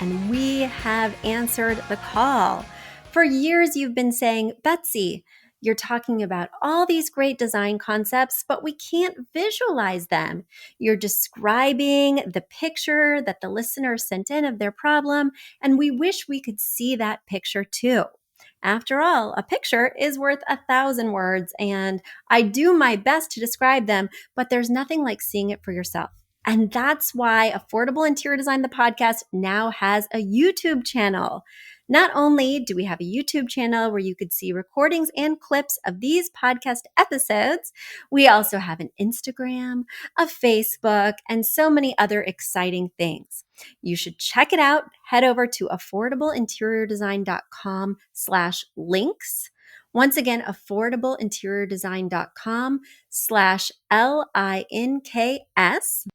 and we have answered the call. For years, you've been saying, Betsy, you're talking about all these great design concepts, but we can't visualize them. You're describing the picture that the listener sent in of their problem, and we wish we could see that picture too. After all, a picture is worth 1,000 words, and I do my best to describe them, but there's nothing like seeing it for yourself. And that's why Affordable Interior Design, the podcast, now has a YouTube channel. Not only do we have a YouTube channel where you could see recordings and clips of these podcast episodes, we also have an Instagram, a Facebook, and so many other exciting things. You should check it out. Head over to affordableinteriordesign.com/links. Once again, affordableinteriordesign.com/LINKS.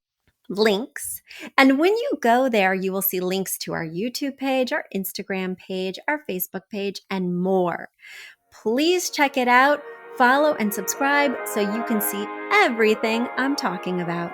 links. And when you go there, you will see links to our YouTube page, our Instagram page, our Facebook page, and more. Please check it out, follow and subscribe so you can see everything I'm talking about.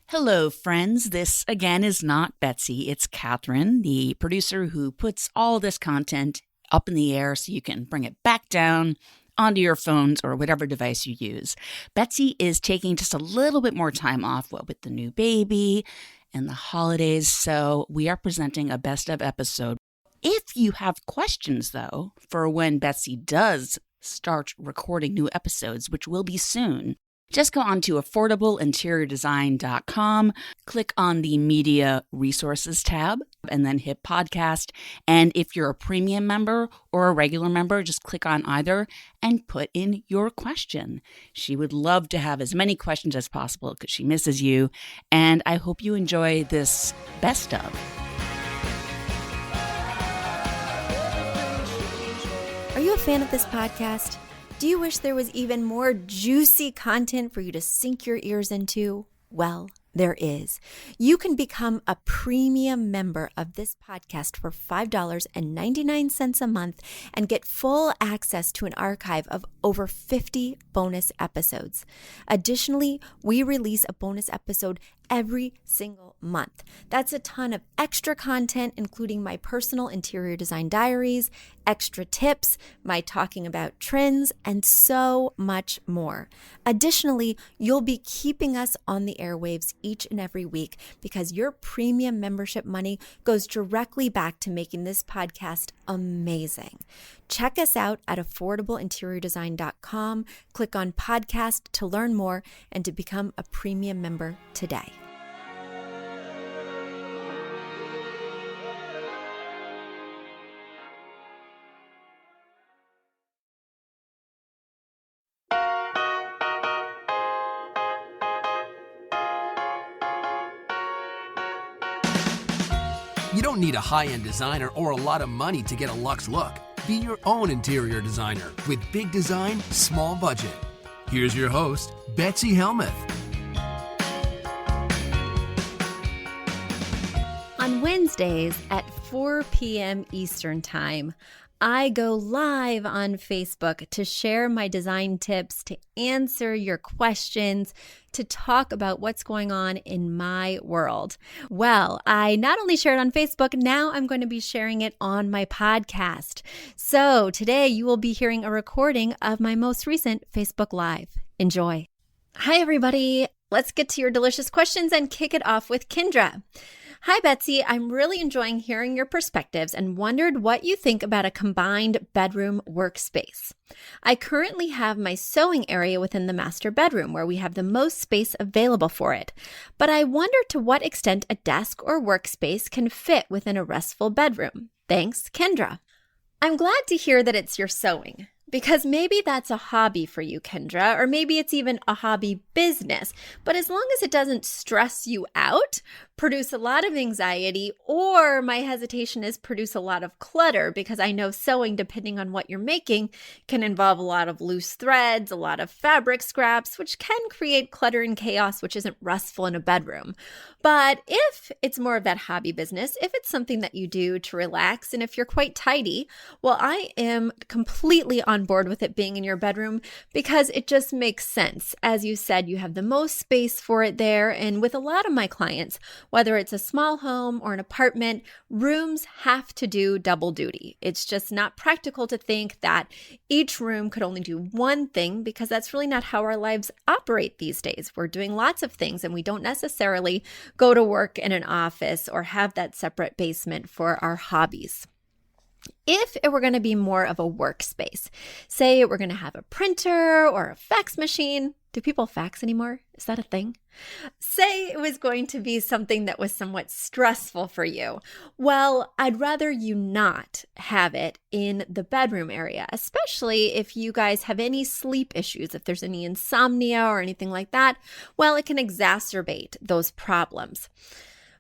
Hello, friends. This, again, is not Betsy. It's Catherine, the producer who puts all this content up in the air so you can bring it back down onto your phones or whatever device you use. Betsy is taking just a little bit more time off with the new baby and the holidays, so we are presenting a best of episode. If you have questions, though, for when Betsy does start recording new episodes, which will be soon, just go on to affordableinteriordesign.com, click on the Media Resources tab, and then hit Podcast. And if you're a premium member or a regular member, just click on either and put in your question. She would love to have as many questions as possible because she misses you. And I hope you enjoy this best of. Are you a fan of this podcast? Do you wish there was even more juicy content for you to sink your ears into? Well, there is. You can become a premium member of this podcast for $5.99 a month and get full access to an archive of over 50 bonus episodes. Additionally, we release a bonus episode every single month. That's a ton of extra content, including my personal interior design diaries, extra tips, my talking about trends, and so much more. Additionally, you'll be keeping us on the airwaves each and every week because your premium membership money goes directly back to making this podcast amazing. Check us out at affordableinteriordesign.com. Click on podcast to learn more and to become a premium member today. You don't need a high-end designer or a lot of money to get a luxe look. Be your own interior designer with big design, small budget. Here's your host, Betsy Helmuth. On Wednesdays at 4 p.m. Eastern Time, I go live on Facebook to share my design tips, to answer your questions, to talk about what's going on in my world. Well, I not only share it on Facebook, now I'm going to be sharing it on my podcast. So today you will be hearing a recording of my most recent Facebook Live. Enjoy. Hi, everybody. Let's get to your delicious questions and kick it off with Kindra. Hi, Betsy. I'm really enjoying hearing your perspectives and wondered what you think about a combined bedroom workspace. I currently have my sewing area within the master bedroom where we have the most space available for it, but I wonder to what extent a desk or workspace can fit within a restful bedroom. Thanks, Kindra. I'm glad to hear that it's your sewing. Because maybe that's a hobby for you, Kindra, or maybe it's even a hobby business. But as long as it doesn't stress you out, produce a lot of anxiety, or my hesitation is produce a lot of clutter, because I know sewing, depending on what you're making, can involve a lot of loose threads, a lot of fabric scraps, which can create clutter and chaos, which isn't restful in a bedroom. But if it's more of that hobby business, if it's something that you do to relax, and if you're quite tidy, well, I am completely on board with it being in your bedroom, because it just makes sense. As you said, you have the most space for it there. And with a lot of my clients, whether it's a small home or an apartment, rooms have to do double duty. It's just not practical to think that each room could only do one thing, because that's really not how our lives operate these days. We're doing lots of things, and we don't necessarily go to work in an office or have that separate basement for our hobbies. If it were going to be more of a workspace, say we're going to have a printer or a fax machine. Do people fax anymore? Is that a thing? Say it was going to be something that was somewhat stressful for you. Well, I'd rather you not have it in the bedroom area, especially if you guys have any sleep issues, if there's any insomnia or anything like that. Well, it can exacerbate those problems.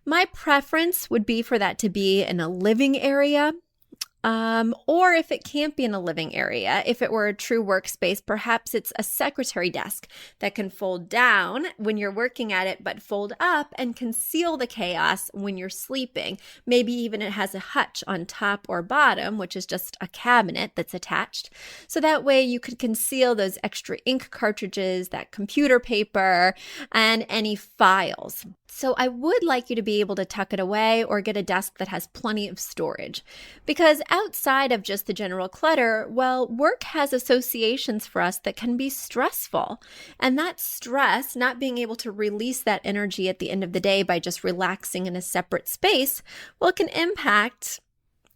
My preference would be for that to be in a living area. Or if it can't be in a living area, if it were a true workspace, perhaps it's a secretary desk that can fold down when you're working at it, but fold up and conceal the chaos when you're sleeping. Maybe even it has a hutch on top or bottom, which is just a cabinet that's attached. So that way you could conceal those extra ink cartridges, that computer paper, and any files. So I would like you to be able to tuck it away or get a desk that has plenty of storage. Because outside of just the general clutter, well, work has associations for us that can be stressful. And that stress, not being able to release that energy at the end of the day by just relaxing in a separate space, well, it can impact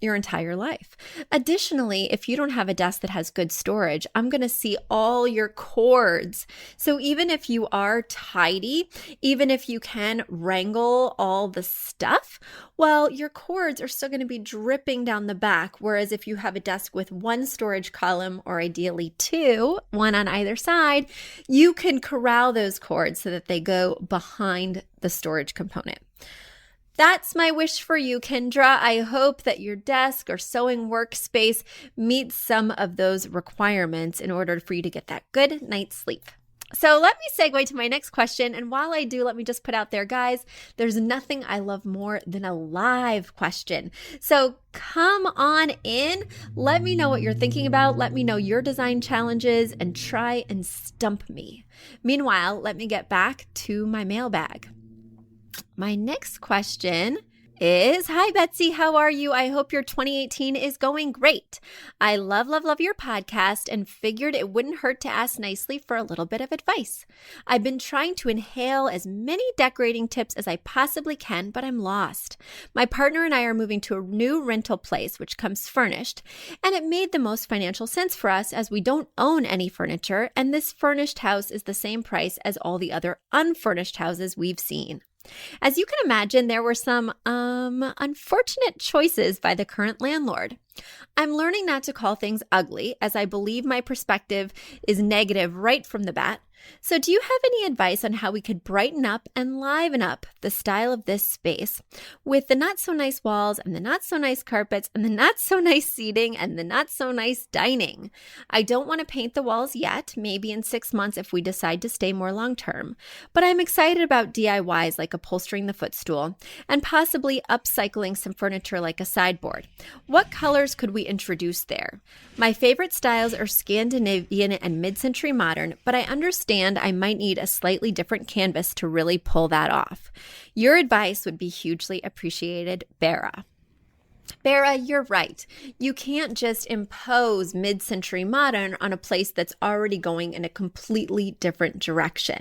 your entire life. Additionally, if you don't have a desk that has good storage, I'm going to see all your cords. So even if you are tidy, even if you can wrangle all the stuff, well, your cords are still going to be dripping down the back. Whereas if you have a desk with one storage column, or ideally two, one on either side, you can corral those cords so that they go behind the storage component. That's my wish for you, Kindra. I hope that your desk or sewing workspace meets some of those requirements in order for you to get that good night's sleep. So let me segue to my next question. And while I do, let me just put out there, guys, there's nothing I love more than a live question. So come on in. Let me know what you're thinking about. Let me know your design challenges and try and stump me. Meanwhile, let me get back to my mailbag. My next question is, hi, Betsy, how are you? I hope your 2018 is going great. I love your podcast and figured it wouldn't hurt to ask nicely for a little bit of advice. I've been trying to inhale as many decorating tips as I possibly can, but I'm lost. My partner and I are moving to a new rental place, which comes furnished, and it made the most financial sense for us as we don't own any furniture, and this furnished house is the same price as all the other unfurnished houses we've seen. As you can imagine, there were some unfortunate choices by the current landlord. I'm learning not to call things ugly, as I believe my perspective is negative right from the bat. So do you have any advice on how we could brighten up and liven up the style of this space with the not so nice walls and the not so nice carpets and the not so nice seating and the not so nice dining? I don't want to paint the walls yet, maybe in 6 months if we decide to stay more long term, but I'm excited about DIYs like upholstering the footstool and possibly upcycling some furniture like a sideboard. What colors could we introduce there? My favorite styles are Scandinavian and mid-century modern, but I understand I might need a slightly different canvas to really pull that off. Your advice would be hugely appreciated, Bara. Bara, you're right. You can't just impose mid-century modern on a place that's already going in a completely different direction.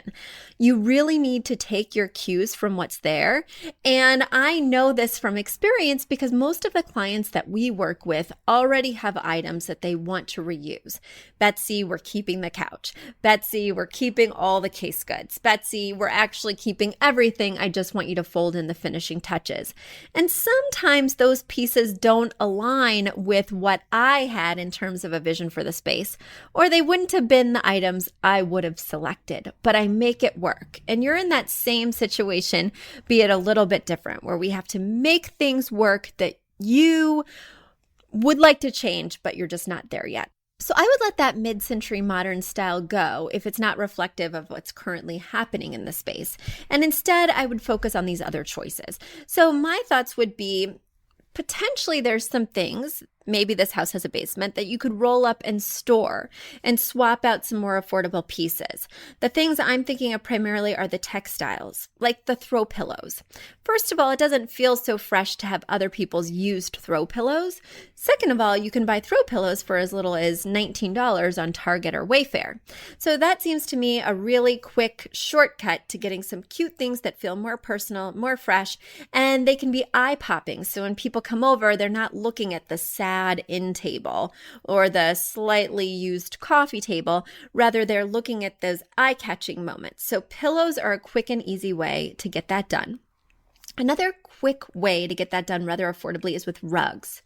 You really need to take your cues from what's there. And I know this from experience because most of the clients that we work with already have items that they want to reuse. Betsy, we're keeping the couch. Betsy, we're keeping all the case goods. Betsy, we're actually keeping everything. I just want you to fold in the finishing touches. And sometimes those pieces choices don't align with what I had in terms of a vision for the space, or they wouldn't have been the items I would have selected, but I make it work. And you're in that same situation, be it a little bit different, where we have to make things work that you would like to change, but you're just not there yet. So I would let that mid-century modern style go if it's not reflective of what's currently happening in the space. And instead, I would focus on these other choices. So my thoughts would be, potentially there's some things, maybe this house has a basement, that you could roll up and store and swap out some more affordable pieces. The things I'm thinking of primarily are the textiles, like the throw pillows. First of all, it doesn't feel so fresh to have other people's used throw pillows. Second of all, you can buy throw pillows for as little as $19 on Target or Wayfair. So that seems to me a really quick shortcut to getting some cute things that feel more personal, more fresh, and they can be eye-popping. So when people come over, they're not looking at the sad end table or the slightly used coffee table. Rather, they're looking at those eye-catching moments. So pillows are a quick and easy way to get that done. Another quick way to get that done rather affordably is with rugs.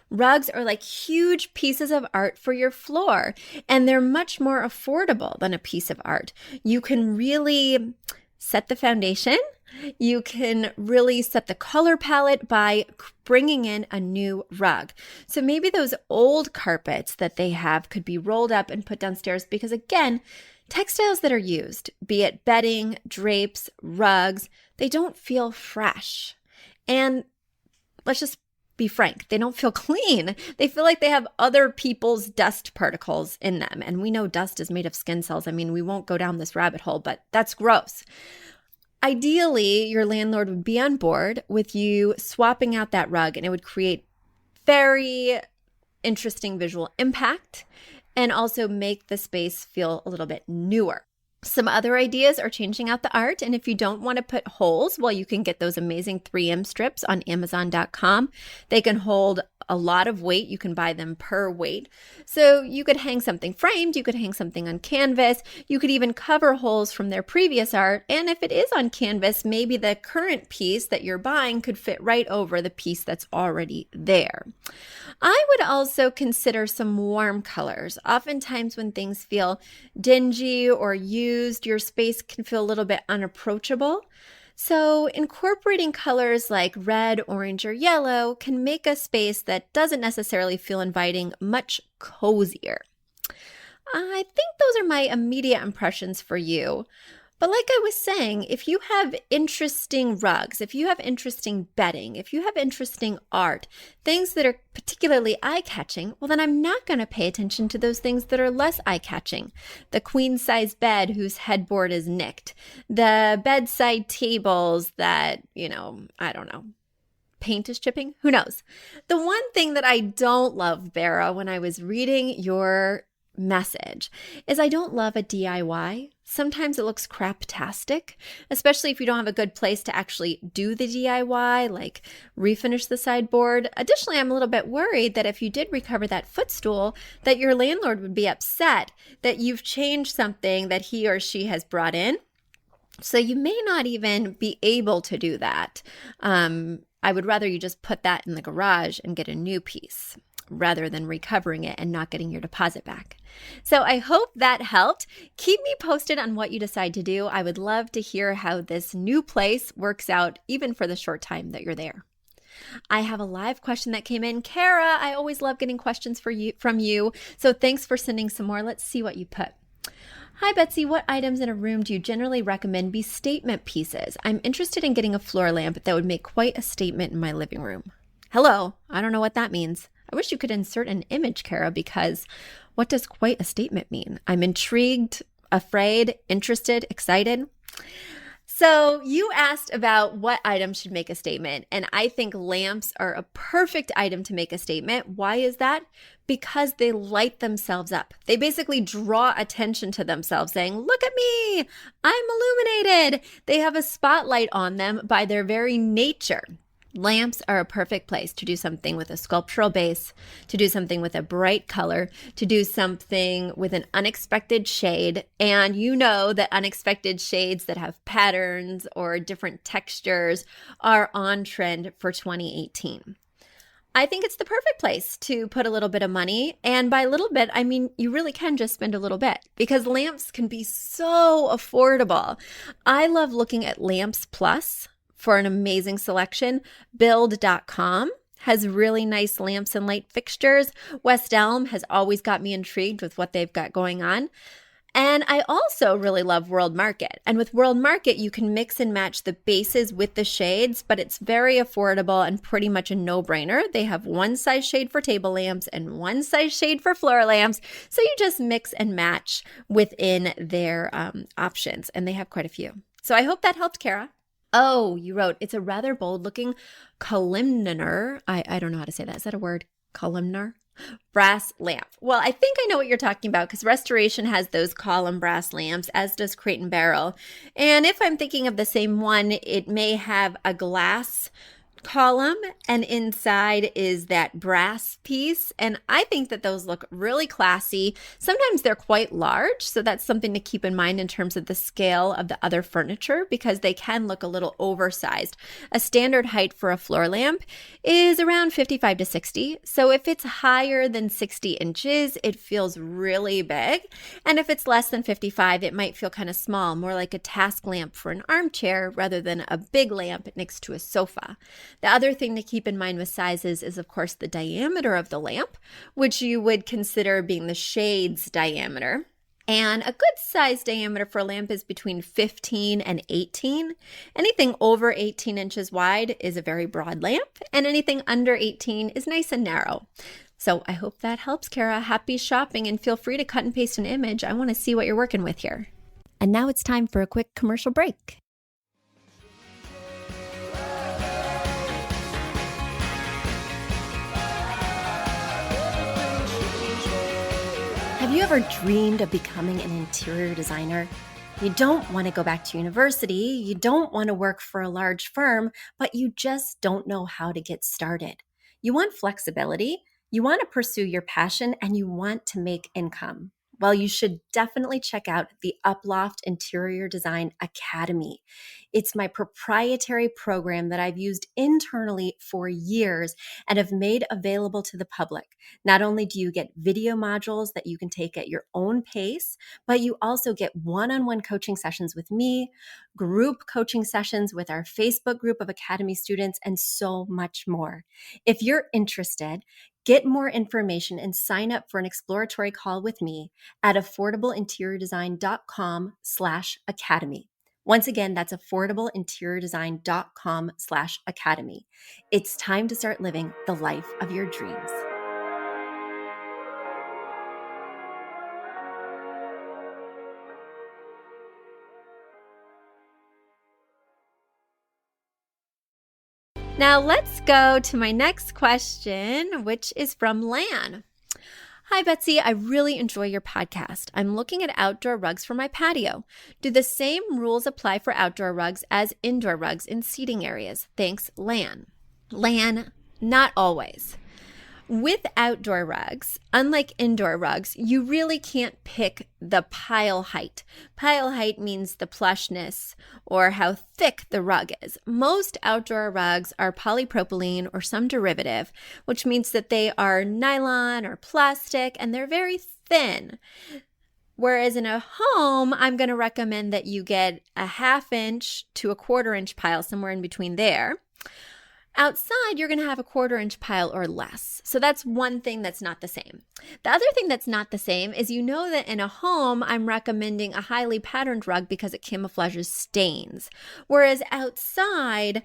Rugs are like huge pieces of art for your floor, and they're much more affordable than a piece of art. You can really set the foundation. You can really set the color palette by bringing in a new rug. So maybe those old carpets that they have could be rolled up and put downstairs because, again, textiles that are used, be it bedding, drapes, rugs, they don't feel fresh. And let's just be frank, they don't feel clean. They feel like they have other people's dust particles in them. And we know dust is made of skin cells. I mean, we won't go down this rabbit hole, but that's gross. Ideally, your landlord would be on board with you swapping out that rug, and it would create very interesting visual impact and also make the space feel a little bit newer. Some other ideas are changing out the art, and if you don't want to put holes, well, you can get those amazing 3M strips on Amazon.com. They can hold a lot of weight. You can buy them per weight. So you could hang something framed, you could hang something on canvas, you could even cover holes from their previous art, and if it is on canvas, maybe the current piece that you're buying could fit right over the piece that's already there. I would also consider some warm colors. Oftentimes when things feel dingy or used, your space can feel a little bit unapproachable. So incorporating colors like red, orange, or yellow can make a space that doesn't necessarily feel inviting much cozier. I think those are my immediate impressions for you. But like I was saying, if you have interesting rugs, if you have interesting bedding, if you have interesting art, things that are particularly eye-catching, well, then I'm not going to pay attention to those things that are less eye-catching. The queen-size bed whose headboard is nicked, the bedside tables that, I don't know, paint is chipping? Who knows? The one thing that I don't love, Bara, when I was reading your message is I don't love a DIY. Sometimes it looks craptastic, especially if you don't have a good place to actually do the DIY, like refinish the sideboard. Additionally, I'm a little bit worried that if you did recover that footstool, that your landlord would be upset that you've changed something that he or she has brought in. So you may not even be able to do that. I would rather you just put that in the garage and get a new piece, rather than recovering it and not getting your deposit back. So I hope that helped. Keep me posted on what you decide to do. I would love to hear how this new place works out, even for the short time that you're there. I have a live question that came in. Kara, I always love getting questions from you. So thanks for sending some more. Let's see what you put. Hi, Betsy. What items in a room do you generally recommend be statement pieces? I'm interested in getting a floor lamp that would make quite a statement in my living room. Hello. I don't know what that means. I wish you could insert an image, Kara, because what does quite a statement mean? I'm intrigued, afraid, interested, excited. So you asked about what items should make a statement, and I think lamps are a perfect item to make a statement. Why is that? Because they light themselves up. They basically draw attention to themselves, saying, look at me, I'm illuminated. They have a spotlight on them by their very nature. Lamps are a perfect place to do something with a sculptural base, to do something with a bright color, to do something with an unexpected shade. And you know that unexpected shades that have patterns or different textures are on trend for 2018. I think it's the perfect place to put a little bit of money. And by a little bit, I mean, you really can just spend a little bit because lamps can be so affordable. I love looking at Lamps Plus for an amazing selection. Build.com has really nice lamps and light fixtures. West Elm has always got me intrigued with what they've got going on. And I also really love World Market. And with World Market, you can mix and match the bases with the shades, but it's very affordable and pretty much a no-brainer. They have one size shade for table lamps and one size shade for floor lamps. So you just mix and match within their options. And they have quite a few. So I hope that helped, Kara. Oh, you wrote, it's a rather bold-looking columnar. I don't know how to say that. Is that a word? Columnar? Brass lamp. Well, I think I know what you're talking about because Restoration has those column brass lamps, as does Crate and Barrel. And if I'm thinking of the same one, it may have a glass column and inside is that brass piece. And I think that those look really classy. Sometimes they're quite large. So that's something to keep in mind in terms of the scale of the other furniture because they can look a little oversized. A standard height for a floor lamp is around 55 to 60. So if it's higher than 60 inches, it feels really big. And if it's less than 55, it might feel kind of small, more like a task lamp for an armchair rather than a big lamp next to a sofa. The other thing to keep in mind with sizes is, of course, the diameter of the lamp, which you would consider being the shade's diameter. And a good size diameter for a lamp is between 15 and 18. Anything over 18 inches wide is a very broad lamp, and anything under 18 is nice and narrow. So I hope that helps, Kara. Happy shopping, and feel free to cut and paste an image. I want to see what you're working with here. And now it's time for a quick commercial break. Have you ever dreamed of becoming an interior designer? You don't want to go back to university, you don't want to work for a large firm, but you just don't know how to get started. You want flexibility, you want to pursue your passion, and you want to make income. Well, you should definitely check out the Uploft Interior Design Academy. It's my proprietary program that I've used internally for years and have made available to the public. Not only do you get video modules that you can take at your own pace, but you also get one-on-one coaching sessions with me, group coaching sessions with our Facebook group of Academy students, and so much more. If you're interested, get more information and sign up for an exploratory call with me at affordableinteriordesign.com/academy. Once again, that's affordableinteriordesign.com/academy. It's time to start living the life of your dreams. Now let's go to my next question, which is from Lan. Hi, Betsy. I really enjoy your podcast. I'm looking at outdoor rugs for my patio. Do the same rules apply for outdoor rugs as indoor rugs in seating areas? Thanks, Lan. Lan, not always. With outdoor rugs, unlike indoor rugs, you really can't pick the pile height. Pile height means the plushness or how thick the rug is. Most outdoor rugs are polypropylene or some derivative, which means that they are nylon or plastic and they're very thin. Whereas in a home, I'm going to recommend that you get a 1/2 inch to a 1/4 inch pile, somewhere in between there. Outside, you're going to have a 1/4 inch pile or less. So that's one thing that's not the same. The other thing that's not the same is you know that in a home, I'm recommending a highly patterned rug because it camouflages stains. Whereas outside,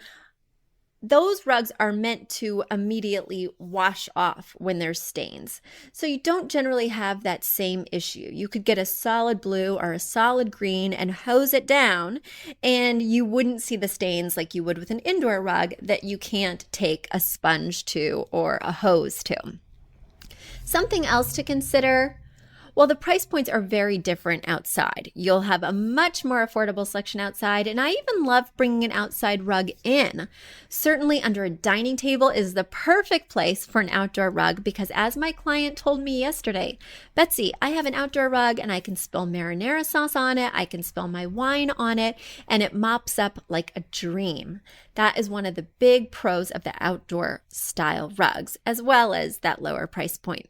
those rugs are meant to immediately wash off when there's stains. So you don't generally have that same issue. You could get a solid blue or a solid green and hose it down, and you wouldn't see the stains like you would with an indoor rug that you can't take a sponge to or a hose to. Something else to consider: Well, the price points are very different outside. You'll have a much more affordable selection outside, and I even love bringing an outside rug in. Certainly under a dining table is the perfect place for an outdoor rug because as my client told me yesterday, Betsy, I have an outdoor rug and I can spill marinara sauce on it, I can spill my wine on it, and it mops up like a dream. That is one of the big pros of the outdoor style rugs, as well as that lower price point.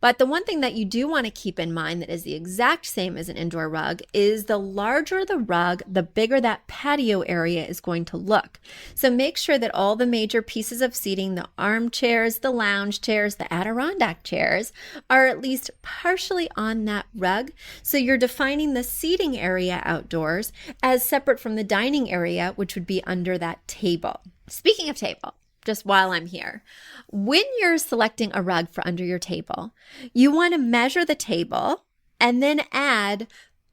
But the one thing that you do want to keep in mind that is the exact same as an indoor rug is the larger the rug, the bigger that patio area is going to look. So make sure that all the major pieces of seating, the armchairs, the lounge chairs, the Adirondack chairs, are at least partially on that rug. So you're defining the seating area outdoors as separate from the dining area, which would be under that table. Speaking of table, just while I'm here, when you're selecting a rug for under your table, you want to measure the table and then add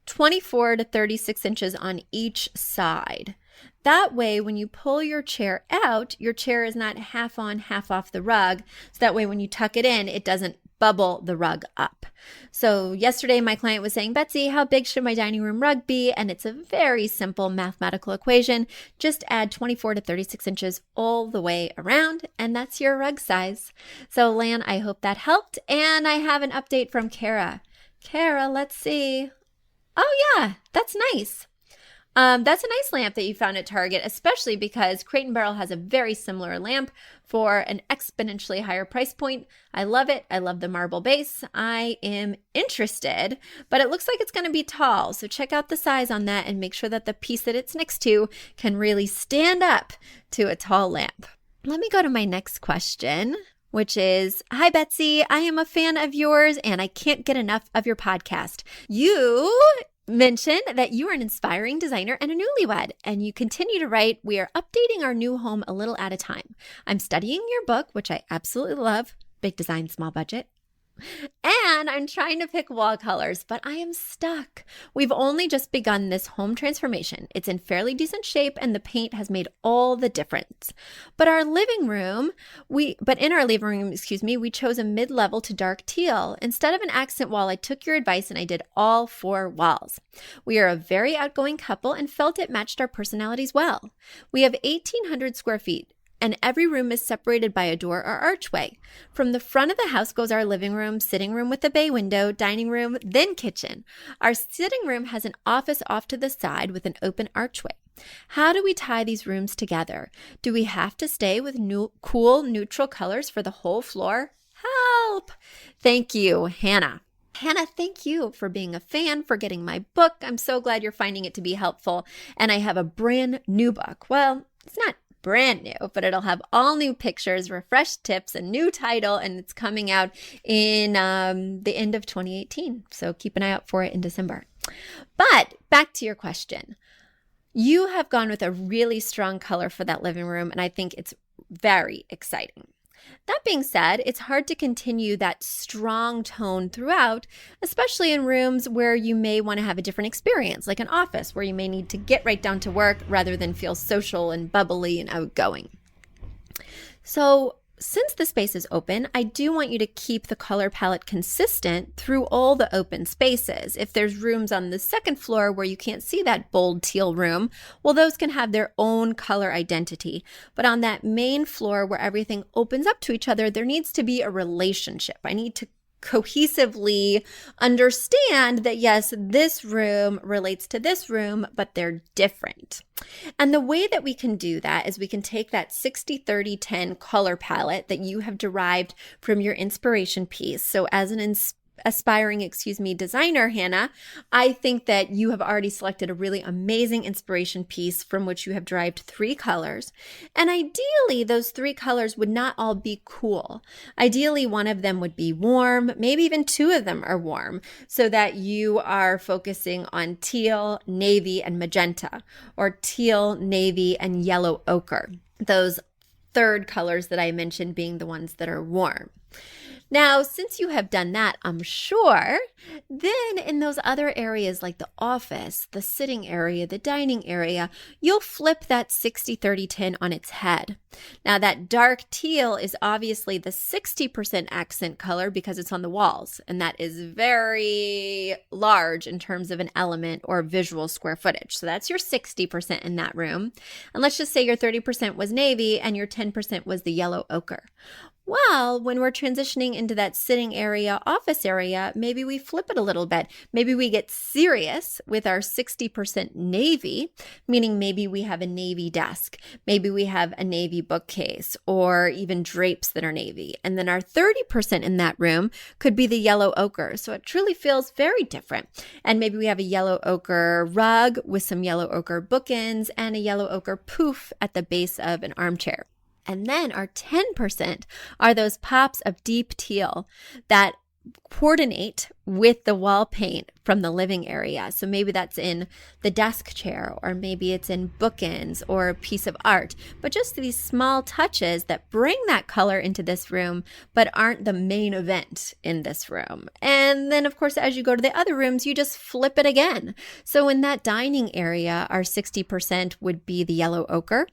24 to 36 inches on each side. That way, when you pull your chair out, your chair is not half on, half off the rug. So that way, when you tuck it in, it doesn't bubble the rug up. So yesterday, my client was saying, Betsy, how big should my dining room rug be? And it's a very simple mathematical equation. Just add 24 to 36 inches all the way around, and that's your rug size. So Lan, I hope that helped. And I have an update from Kara. Kara, let's see. Oh yeah, that's nice. That's a nice lamp that you found at Target, especially because Crate & Barrel has a very similar lamp for an exponentially higher price point. I love it. I love the marble base. I am interested, but it looks like it's going to be tall. So check out the size on that and make sure that the piece that it's next to can really stand up to a tall lamp. Let me go to my next question, which is, hi, Betsy. I am a fan of yours and I can't get enough of your podcast. You mention that you are an inspiring designer and a newlywed, and you continue to write, we are updating our new home a little at a time. I'm studying your book, which I absolutely love, Big Design, Small Budget. And I'm trying to pick wall colors, but I am stuck. We've only just begun this home transformation. It's in fairly decent shape and the paint has made all the difference. But in our living room, we chose a mid-level to dark teal. Instead of an accent wall, I took your advice and I did all 4 walls. We are a very outgoing couple and felt it matched our personalities well. We have 1,800 square feet. And every room is separated by a door or archway. From the front of the house goes our living room, sitting room with a bay window, dining room, then kitchen. Our sitting room has an office off to the side with an open archway. How do we tie these rooms together? Do we have to stay with cool, neutral colors for the whole floor? Help! Thank you, Hannah. Hannah, thank you for being a fan, for getting my book. I'm so glad you're finding it to be helpful. And I have a brand new book. Well, it's not brand new, but it'll have all new pictures, refreshed tips, a new title, and it's coming out in the end of 2018. So keep an eye out for it in December. But back to your question. You have gone with a really strong color for that living room, and I think it's very exciting. That being said, it's hard to continue that strong tone throughout, especially in rooms where you may want to have a different experience, like an office where you may need to get right down to work rather than feel social and bubbly and outgoing. So since the space is open, I do want you to keep the color palette consistent through all the open spaces. If there's rooms on the second floor where you can't see that bold teal room, well, those can have their own color identity. But on that main floor where everything opens up to each other, there needs to be a relationship. I need to cohesively understand that, yes, this room relates to this room, but they're different. And the way that we can do that is we can take that 60-30-10 color palette that you have derived from your inspiration piece. So as an aspiring designer, Hannah, I think that you have already selected a really amazing inspiration piece from which you have derived 3 colors. And ideally, those 3 colors would not all be cool. Ideally, one of them would be warm, maybe even 2 of them are warm, so that you are focusing on teal, navy, and magenta, or teal, navy, and yellow ochre. Those third colors that I mentioned being the ones that are warm. Now, since you have done that, I'm sure, then in those other areas like the office, the sitting area, the dining area, you'll flip that 60-30-10 on its head. Now, that dark teal is obviously the 60% accent color because it's on the walls, and that is very large in terms of an element or visual square footage. So that's your 60% in that room. And let's just say your 30% was navy and your 10% was the yellow ochre. Well, when we're transitioning into that sitting area, office area, maybe we flip it a little bit. Maybe we get serious with our 60% navy, meaning maybe we have a navy desk. Maybe we have a navy bookcase or even drapes that are navy. And then our 30% in that room could be the yellow ochre. So it truly feels very different. And maybe we have a yellow ochre rug with some yellow ochre bookends and a yellow ochre poof at the base of an armchair. And then our 10% are those pops of deep teal that coordinate with the wall paint from the living area. So maybe that's in the desk chair, or maybe it's in bookends or a piece of art, but just these small touches that bring that color into this room, but aren't the main event in this room. And then of course, as you go to the other rooms, you just flip it again. So in that dining area, our 60% would be the yellow ochre.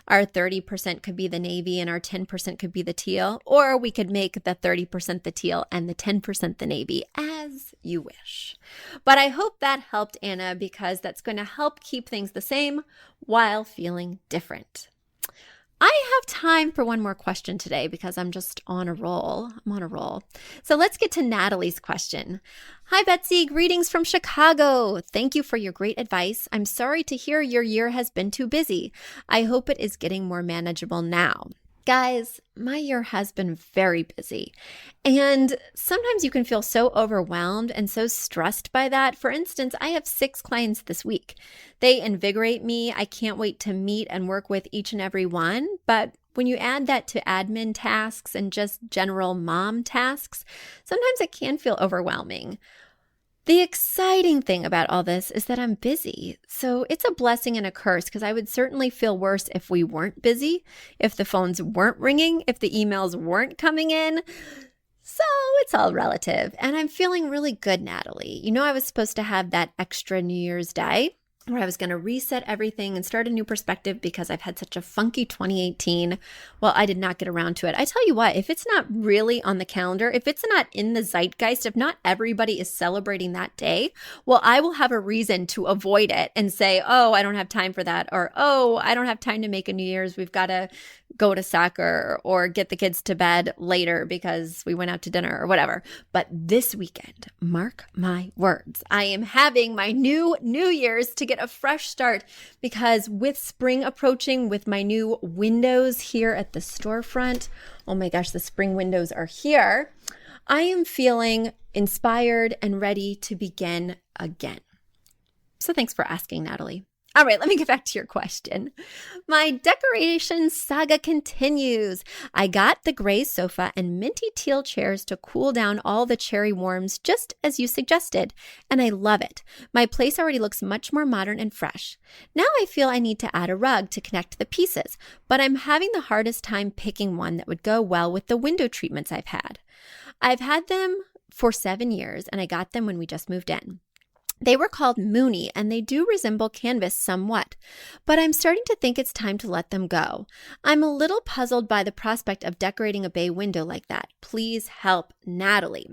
Our 30% could be the navy and our 10% could be the teal, or we could make the 30% the teal and the 10% the navy, as you wish. But I hope that helped, Anna, because that's going to help keep things the same while feeling different. I have time for one more question today because I'm just on a roll. I'm on a roll. So let's get to Natalie's question. Hi, Betsy. Greetings from Chicago. Thank you for your great advice. I'm sorry to hear your year has been too busy. I hope it is getting more manageable now. Guys, my year has been very busy, and sometimes you can feel so overwhelmed and so stressed by that. For instance, I have 6 clients this week. They invigorate me. I can't wait to meet and work with each and every one, but when you add that to admin tasks and just general mom tasks, sometimes it can feel overwhelming. The exciting thing about all this is that I'm busy. So it's a blessing and a curse because I would certainly feel worse if we weren't busy, if the phones weren't ringing, if the emails weren't coming in. So it's all relative. And I'm feeling really good, Natalie. You know, I was supposed to have that extra New Year's Day where I was going to reset everything and start a new perspective because I've had such a funky 2018. Well, I did not get around to it. I tell you what, if it's not really on the calendar, if it's not in the zeitgeist, if not everybody is celebrating that day, well, I will have a reason to avoid it and say, oh, I don't have time for that. Or, oh, I don't have time to make a New Year's. We've got to go to soccer or get the kids to bed later because we went out to dinner or whatever. But this weekend, mark my words, I am having my new Year's to get a fresh start because with spring approaching, with my new windows here at the storefront, oh my gosh, the spring windows are here. I am feeling inspired and ready to begin again. So thanks for asking, Natalie. All right, let me get back to your question. My decoration saga continues. I got the gray sofa and minty teal chairs to cool down all the cherry warms just as you suggested, and I love it. My place already looks much more modern and fresh. Now I feel I need to add a rug to connect the pieces, but I'm having the hardest time picking one that would go well with the window treatments I've had. I've had them for 7 years, and I got them when we just moved in. They were called Mooney, and they do resemble canvas somewhat, but I'm starting to think it's time to let them go. I'm a little puzzled by the prospect of decorating a bay window like that. Please help, Natalie.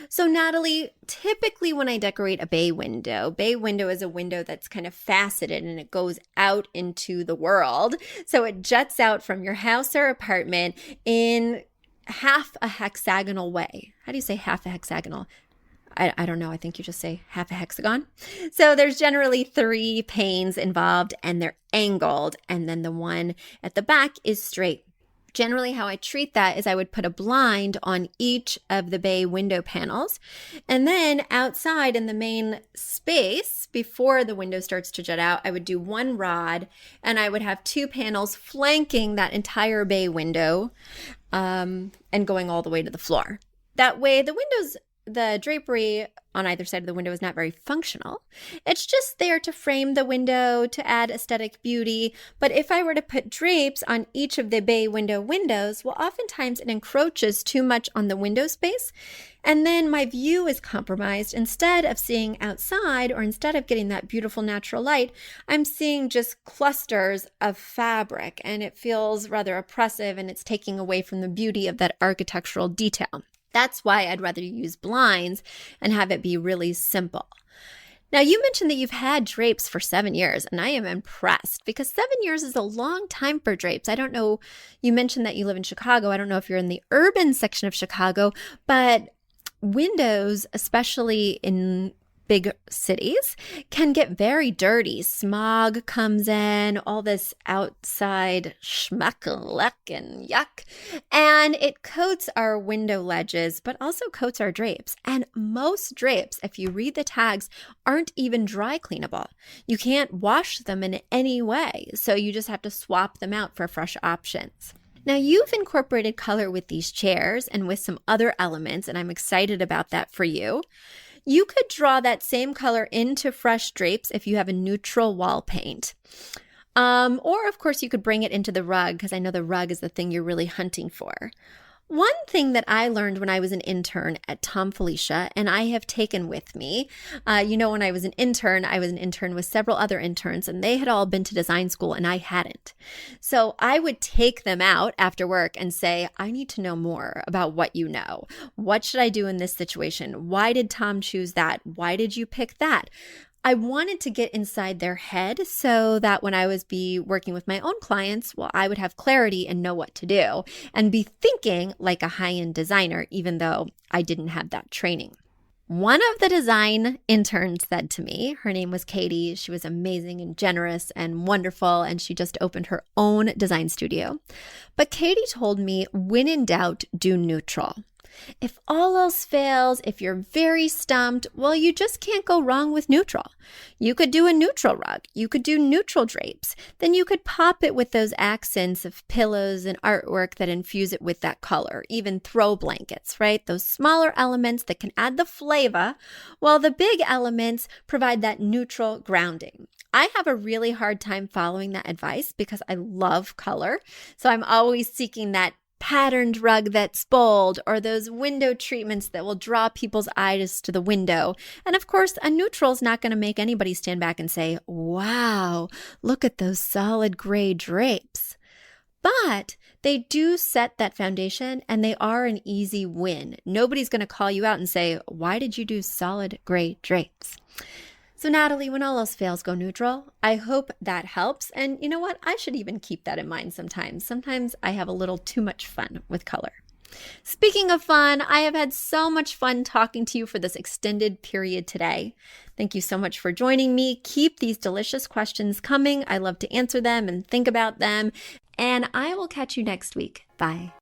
So Natalie, typically when I decorate a bay window is a window that's kind of faceted and it goes out into the world. So it juts out from your house or apartment in half a hexagonal way. How do you say half a hexagonal? I don't know. I think you just say half a hexagon. So there's generally 3 panes involved and they're angled. And then the one at the back is straight. Generally, how I treat that is I would put a blind on each of the bay window panels. And then outside in the main space, before the window starts to jut out, I would do 1 rod and I would have 2 panels flanking that entire bay window and going all the way to the floor. That way, the windows the drapery on either side of the window is not very functional. It's just there to frame the window, to add aesthetic beauty. But if I were to put drapes on each of the bay window windows, well, oftentimes it encroaches too much on the window space. And then my view is compromised. Instead of seeing outside, or instead of getting that beautiful natural light, I'm seeing just clusters of fabric, and it feels rather oppressive, and it's taking away from the beauty of that architectural detail. That's why I'd rather use blinds and have it be really simple. Now, you mentioned that you've had drapes for 7 years, and I am impressed because 7 years is a long time for drapes. I don't know, you mentioned that you live in Chicago. I don't know if you're in the urban section of Chicago, but windows, especially in big cities, can get very dirty. Smog comes in, all this outside schmuck and yuck, and it coats our window ledges, but also coats our drapes. And most drapes, if you read the tags, aren't even dry cleanable. You can't wash them in any way, so you just have to swap them out for fresh options. Now, you've incorporated color with these chairs and with some other elements, and I'm excited about that for you. You could draw that same color into fresh drapes if you have a neutral wall paint. Or, of course, you could bring it into the rug, because I know the rug is the thing you're really hunting for. One thing that I learned when I was an intern at Tom Felicia, and I have taken with me, when I was an intern with several other interns, and they had all been to design school and I hadn't. So I would take them out after work and say, I need to know more about what you know. What should I do in this situation? Why did Tom choose that? Why did you pick that? I wanted to get inside their head so that when I was working with my own clients, well, I would have clarity and know what to do and be thinking like a high-end designer, even though I didn't have that training. One of the design interns said to me, her name was Katie. She was amazing and generous and wonderful, and she just opened her own design studio. But Katie told me, when in doubt, do neutral. If all else fails, if you're very stumped, well, you just can't go wrong with neutral. You could do a neutral rug. You could do neutral drapes. Then you could pop it with those accents of pillows and artwork that infuse it with that color, even throw blankets, right? Those smaller elements that can add the flavor, while the big elements provide that neutral grounding. I have a really hard time following that advice because I love color. So I'm always seeking that patterned rug that's bold, or those window treatments that will draw people's eyes to the window. And of course, a neutral is not going to make anybody stand back and say, wow, look at those solid gray drapes. But they do set that foundation, and they are an easy win. Nobody's going to call you out and say, why did you do solid gray drapes? So Natalie, when all else fails, go neutral. I hope that helps. And you know what? I should even keep that in mind sometimes. Sometimes I have a little too much fun with color. Speaking of fun, I have had so much fun talking to you for this extended period today. Thank you so much for joining me. Keep these delicious questions coming. I love to answer them and think about them. And I will catch you next week. Bye.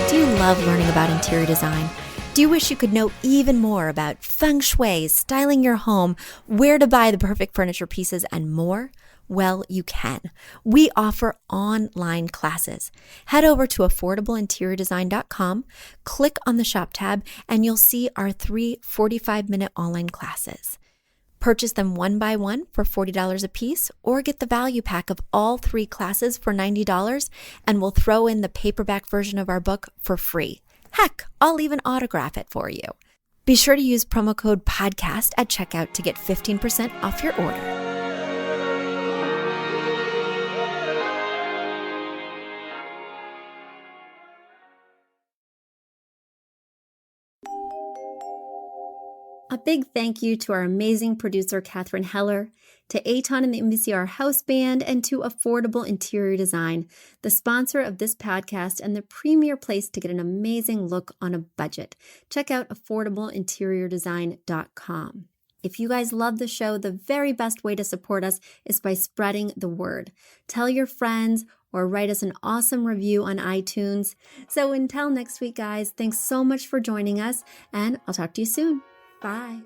Do you love learning about interior design? Do you wish you could know even more about feng shui, styling your home, where to buy the perfect furniture pieces, and more? Well, you can. We offer online classes. Head over to affordableinteriordesign.com, click on the shop tab, and you'll see our 3 45-minute online classes. Purchase them one by one for $40 a piece, or get the value pack of all 3 classes for $90, and we'll throw in the paperback version of our book for free. Heck, I'll even autograph it for you. Be sure to use promo code PODCAST at checkout to get 15% off your order. A big thank you to our amazing producer, Catherine Heller, to Aton and the MVCR House Band, and to Affordable Interior Design, the sponsor of this podcast and the premier place to get an amazing look on a budget. Check out affordableinteriordesign.com. If you guys love the show, the very best way to support us is by spreading the word. Tell your friends or write us an awesome review on iTunes. So until next week, guys, thanks so much for joining us, and I'll talk to you soon. Bye.